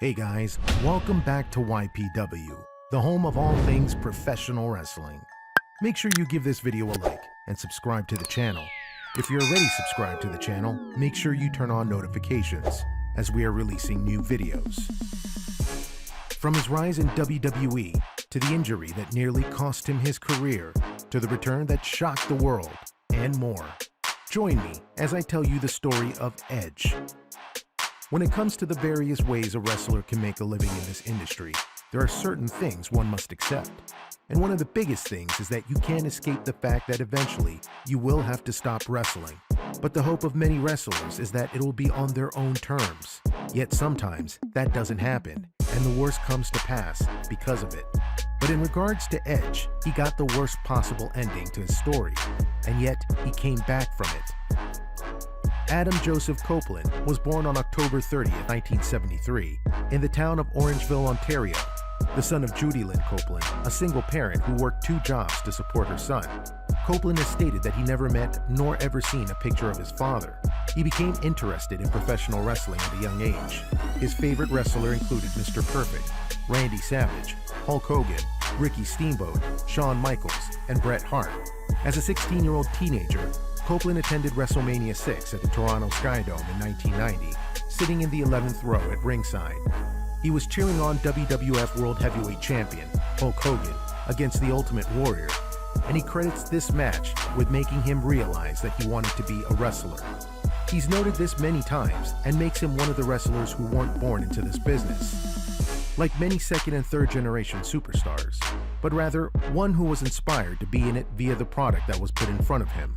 Hey guys, welcome back to YPW, the home of all things professional wrestling. Make sure you give this video a like and subscribe to the channel. If you're already subscribed to the channel, make sure you turn on notifications as we are releasing new videos. From his rise in WWE, to the injury that nearly cost him his career, to the return that shocked the world, and more. Join me as I tell you the story of Edge. When it comes to the various ways a wrestler can make a living in this industry, there are certain things one must accept. And one of the biggest things is that you can't escape the fact that eventually you will have to stop wrestling. But the hope of many wrestlers is that it will be on their own terms. Yet sometimes that doesn't happen, and the worst comes to pass because of it. But in regards to Edge, he got the worst possible ending to his story, and yet he came back from it. Adam Joseph Copeland was born on October 30, 1973, in the town of Orangeville, Ontario, the son of Judy Lynn Copeland, a single parent who worked 2 jobs to support her son. Copeland has stated that he never met nor ever seen a picture of his father. He became interested in professional wrestling at a young age. His favorite wrestler included Mr. Perfect, Randy Savage, Hulk Hogan, Ricky Steamboat, Shawn Michaels, and Bret Hart. As a 16-year-old teenager, Copeland attended WrestleMania 6 at the Toronto Skydome in 1990, sitting in the 11th row at ringside. He was cheering on WWF World Heavyweight Champion Hulk Hogan against the Ultimate Warrior, and he credits this match with making him realize that he wanted to be a wrestler. He's noted this many times and makes him one of the wrestlers who weren't born into this business, like many second and third generation superstars, but rather one who was inspired to be in it via the product that was put in front of him.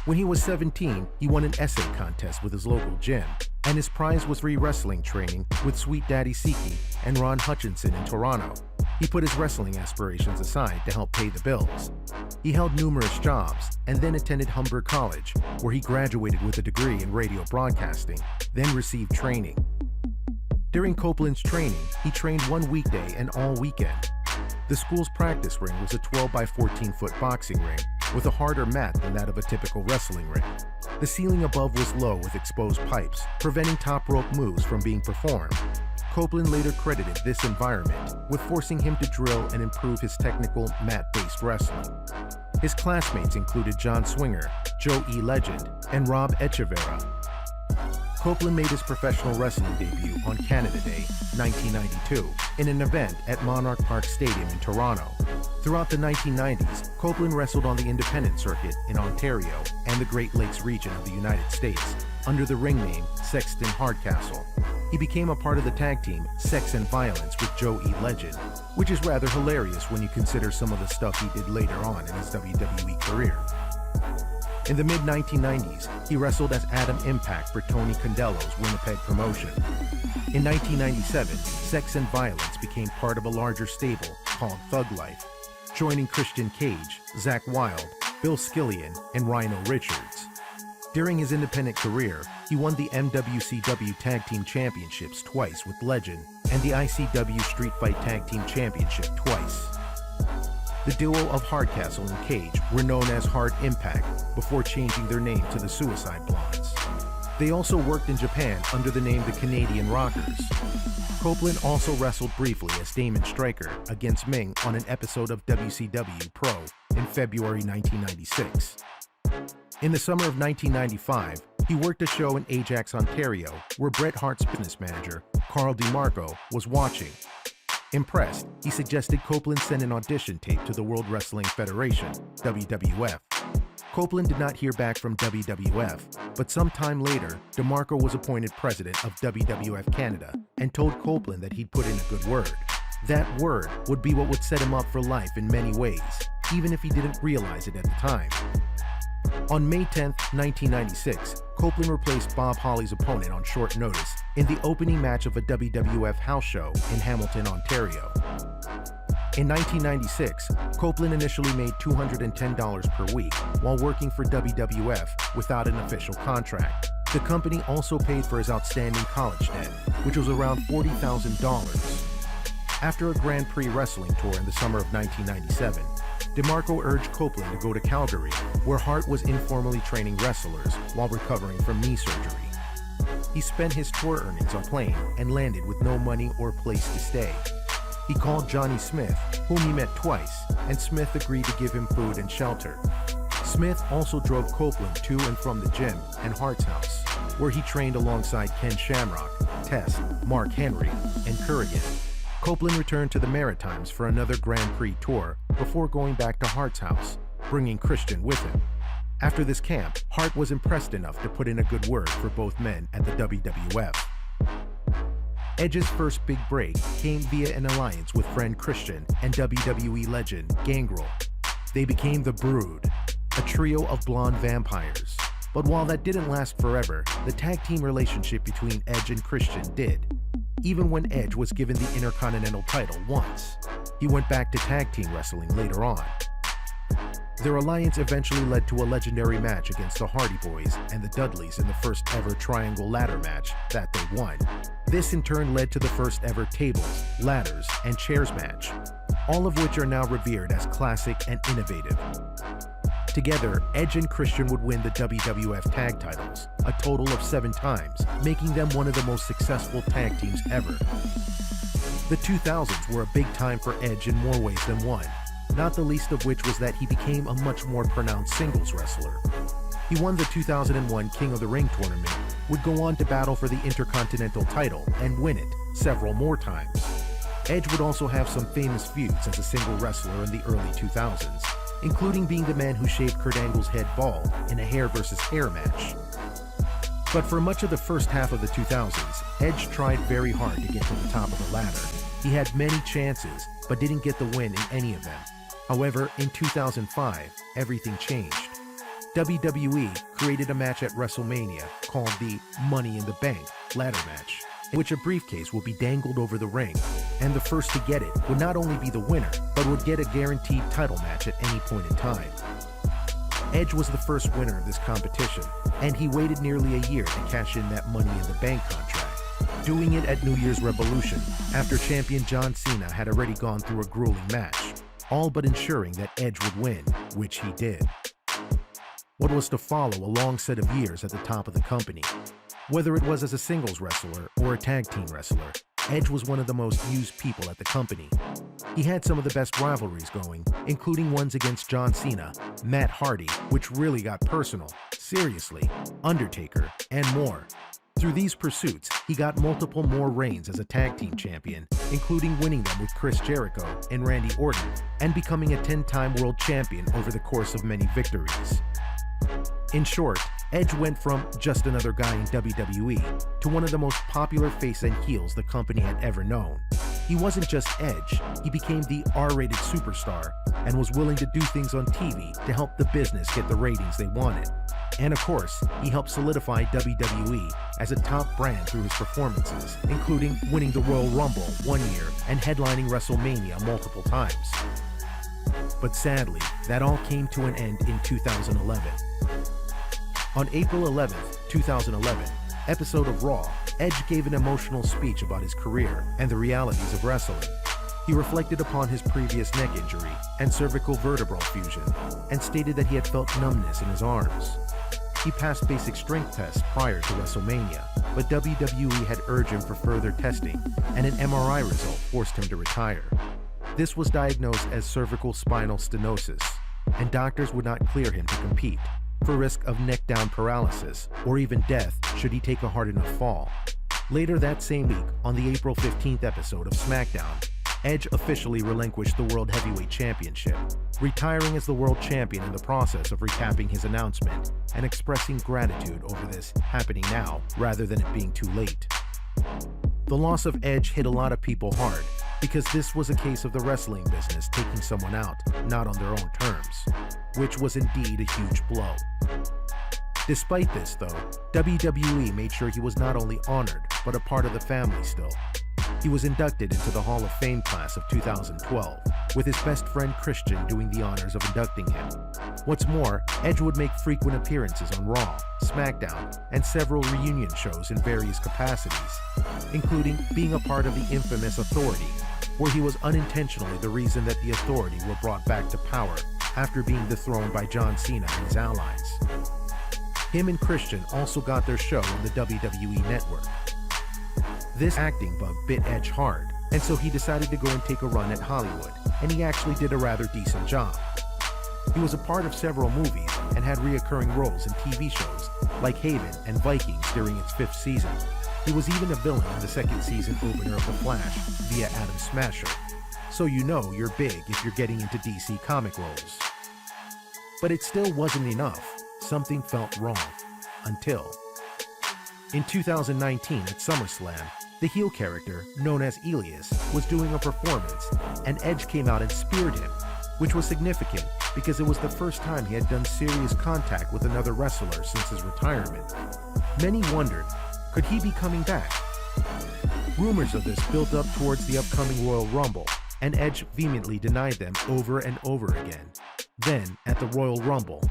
When he was 17, he won an essay contest with his local gym, and his prize was free wrestling training with Sweet Daddy Siki and Ron Hutchinson in Toronto. He put his wrestling aspirations aside to help pay the bills. He held numerous jobs and then attended Humber College, where he graduated with a degree in radio broadcasting, then received training. During Copeland's training, he trained one weekday and all weekend. The school's practice ring was a 12 by 14-foot boxing ring with a harder mat than that of a typical wrestling ring. The ceiling above was low with exposed pipes, preventing top rope moves from being performed. Copeland later credited this environment with forcing him to drill and improve his technical mat-based wrestling. His classmates included John Swinger, Joe E. Legend, and Rob Echeverria. Copeland made his professional wrestling debut on Canada Day, 1992, in an event at Monarch Park Stadium in Toronto. Throughout the 1990s, Copeland wrestled on the independent circuit in Ontario and the Great Lakes region of the United States under the ring name Sexton Hardcastle. He became a part of the tag team Sex and Violence with Joe E. Legend, which is rather hilarious when you consider some of the stuff he did later on in his WWE career. In the mid-1990s, he wrestled as Adam Impact for Tony Condello's Winnipeg promotion. In 1997, Sex and Violence became part of a larger stable called Thug Life, joining Christian Cage, Zach Wilde, Bill Skillian, and Rhino Richards. During his independent career, he won the MWCW Tag Team Championships twice with Legend and the ICW Street Fight Tag Team Championship twice. The duo of Hardcastle and Cage were known as Hard Impact before changing their name to the Suicide Blondes. They also worked in Japan under the name the Canadian Rockers. Copeland also wrestled briefly as Damon Stryker against Ming on an episode of WCW Pro in February 1996. In the summer of 1995, he worked a show in Ajax, Ontario, where Bret Hart's business manager, Carl DeMarco, was watching. Impressed, he suggested Copeland send an audition tape to the World Wrestling Federation, WWF. Copeland did not hear back from WWF, but sometime later, DeMarco was appointed president of WWF Canada and told Copeland that he'd put in a good word. That word would be what would set him up for life in many ways, even if he didn't realize it at the time. On May 10, 1996, Copeland replaced Bob Holly's opponent on short notice in the opening match of a WWF house show in Hamilton, Ontario. In 1996, Copeland initially made $210 per week while working for WWF without an official contract. The company also paid for his outstanding college debt, which was around $40,000. After a Grand Prix wrestling tour in the summer of 1997, DeMarco urged Copeland to go to Calgary, where Hart was informally training wrestlers while recovering from knee surgery. he spent his tour earnings on a plane and landed with no money or place to stay. He called Johnny Smith, whom he met twice, and Smith agreed to give him food and shelter. Smith also drove Copeland to and from the gym and Hart's house, where he trained alongside Ken Shamrock, Test, Mark Henry, and Kurrigan. Copeland returned to the Maritimes for another Grand Prix tour before going back to Hart's house, bringing Christian with him. After this camp, Hart was impressed enough to put in a good word for both men at the WWF. Edge's first big break came via an alliance with friend Christian and WWE legend Gangrel. They became the Brood, a trio of blonde vampires. But while that didn't last forever, the tag team relationship between Edge and Christian did. Even when Edge was given the Intercontinental title once, he went back to tag team wrestling later on. Their alliance eventually led to a legendary match against the Hardy Boys and the Dudleys in the first ever triangle ladder match that they won. This in turn led to the first ever tables, ladders, and chairs match, all of which are now revered as classic and innovative. Together, Edge and Christian would win the WWF tag titles, a total of 7 times, making them one of the most successful tag teams ever. The 2000s were a big time for Edge in more ways than one, not the least of which was that he became a much more pronounced singles wrestler. He won the 2001 King of the Ring tournament, would go on to battle for the Intercontinental title and win it several more times. Edge would also have some famous feuds as a single wrestler in the early 2000s, including being the man who shaved Kurt Angle's head bald in a hair versus hair match. But for much of the first half of the 2000s, Edge tried very hard to get to the top of the ladder. He had many chances, but didn't get the win in any of them. However, in 2005, everything changed. WWE created a match at WrestleMania called the Money in the Bank ladder match, in which a briefcase would be dangled over the ring, and the first to get it would not only be the winner, but would get a guaranteed title match at any point in time. Edge was the first winner of this competition, and he waited nearly a year to cash in that Money in the Bank contract, doing it at New Year's Revolution after champion John Cena had already gone through a grueling match, all but ensuring that Edge would win, which he did. What was to follow a long set of years at the top of the company. Whether it was as a singles wrestler or a tag team wrestler, Edge was one of the most used people at the company. He had some of the best rivalries going, including ones against John Cena, Matt Hardy, which really got personal, Seriously, Undertaker, and more. Through these pursuits, he got multiple more reigns as a tag team champion, including winning them with Chris Jericho and Randy Orton, and becoming a 10-time world champion over the course of many victories. In short, Edge went from just another guy in WWE to one of the most popular face and heels the company had ever known. He wasn't just Edge, he became the R-rated superstar and was willing to do things on TV to help the business get the ratings they wanted. And of course, he helped solidify WWE as a top brand through his performances, including winning the Royal Rumble one year and headlining WrestleMania multiple times. But sadly, that all came to an end in 2011. On April 11, 2011, episode of Raw, Edge gave an emotional speech about his career and the realities of wrestling. He reflected upon his previous neck injury and cervical vertebral fusion, and stated that he had felt numbness in his arms. He passed basic strength tests prior to WrestleMania, but WWE had urged him for further testing, and an MRI result forced him to retire. This was diagnosed as cervical spinal stenosis, and doctors would not clear him to compete, for risk of neck-down paralysis or even death should he take a hard enough fall. Later that same week, on the April 15th episode of SmackDown, Edge officially relinquished the World Heavyweight Championship, retiring as the world champion in the process of recapping his announcement and expressing gratitude over this happening now rather than it being too late. The loss of Edge hit a lot of people hard, because this was a case of the wrestling business taking someone out, not on their own terms, which was indeed a huge blow. Despite this, though, WWE made sure he was not only honored, but a part of the family still. He was inducted into the Hall of Fame class of 2012, with his best friend Christian doing the honors of inducting him. What's more, Edge would make frequent appearances on Raw, SmackDown, and several reunion shows in various capacities, including being a part of the infamous Authority, where he was unintentionally the reason that the Authority were brought back to power after being dethroned by John Cena and his allies. Him and Christian also got their show on the WWE Network. This acting bug bit Edge hard, and so he decided to go and take a run at Hollywood, and he actually did a rather decent job. He was a part of several movies and had reoccurring roles in TV shows like Haven and Vikings during its 5th season. He was even a villain in the 2nd season opener of The Flash via Adam Smasher. So you know you're big if you're getting into DC comic roles. But it still wasn't enough. Something felt wrong. Until in 2019 at SummerSlam, the heel character, known as Elias, was doing a performance, and Edge came out and speared him, which was significant because it was the first time he had done serious contact with another wrestler since his retirement. Many wondered, could he be coming back? Rumors of this built up towards the upcoming Royal Rumble, and Edge vehemently denied them over and over again. Then, at the Royal Rumble,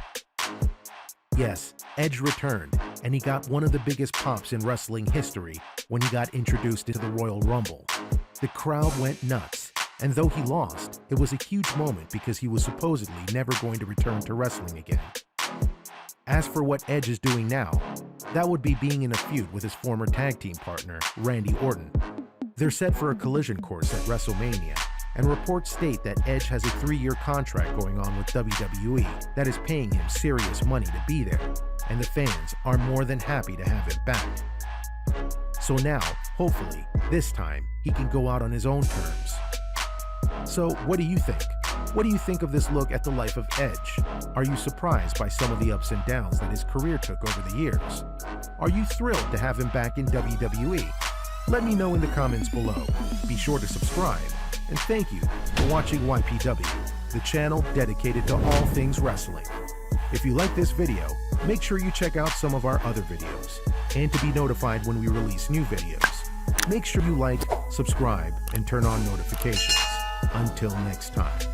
yes, Edge returned, and he got one of the biggest pops in wrestling history when he got introduced into the Royal Rumble. The crowd went nuts, and though he lost, it was a huge moment because he was supposedly never going to return to wrestling again. As for what Edge is doing now, that would be being in a feud with his former tag team partner, Randy Orton. They're set for a collision course at WrestleMania, and reports state that Edge has a 3-year contract going on with WWE that is paying him serious money to be there, and the fans are more than happy to have him back. So now, hopefully, this time, he can go out on his own terms. So, what do you think? What do you think of this look at the life of Edge? Are you surprised by some of the ups and downs that his career took over the years? Are you thrilled to have him back in WWE? Let me know in the comments below. Be sure to subscribe. And thank you for watching YPW, the channel dedicated to all things wrestling. If you like this video, make sure you check out some of our other videos. And to be notified when we release new videos, make sure you like, subscribe, and turn on notifications. Until next time.